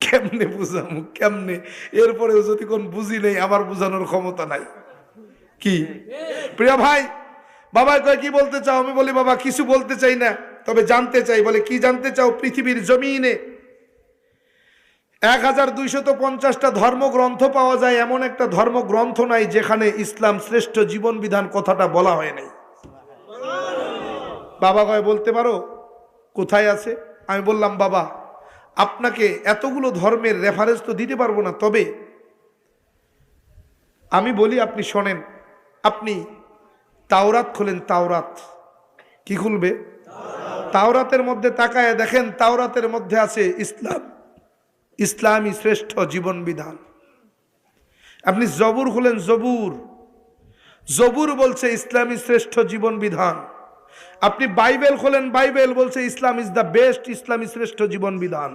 কেমনে বুঝামু কেমনে, এরপরেও যদি কোন বুঝি নেই আমার বুঝানোর ক্ষমতা নাই। কি প্রিয় ভাই, বাবা কয় কি বলতে চাও? আমি বলি বাবা কিছু বলতে চাই না, তবে জানতে চাই। বলে কি জানতে চাও? পৃথিবীর জমিনে 1250টা ধর্মগ্রন্থ পাওয়া যায়, এমন একটা ধর্মগ্রন্থ নাই যেখানে ইসলাম শ্রেষ্ঠ জীবন বিধান কথাটা বলা হয় নাই। বাবা কয় বলতে পারো কোথায় আছে? আমি বললাম বাবা আপনাকে এতগুলো ধর্মের রেফারেন্স তো দিতে পারবো না, তবে আমি বলি আপনি শোনেন। আপনি তাওরাত খোলেন। তাওরাত কি খুলবে? তাওরাতের মধ্যে তাকায় দেখেন, তাওরাতের মধ্যে আছে ইসলাম, ইসলামী শ্রেষ্ঠ জীবন বিধান। আপনি জবুর খুলেন, জবুর, জবুর বলছে ইসলামী শ্রেষ্ঠ জীবন বিধান। আপনি বাইবেল খোলেন, বাইবেল বলছে ইসলাম ইজ দ্য বেস্ট, ইসলামী শ্রেষ্ঠ জীবন বিধান।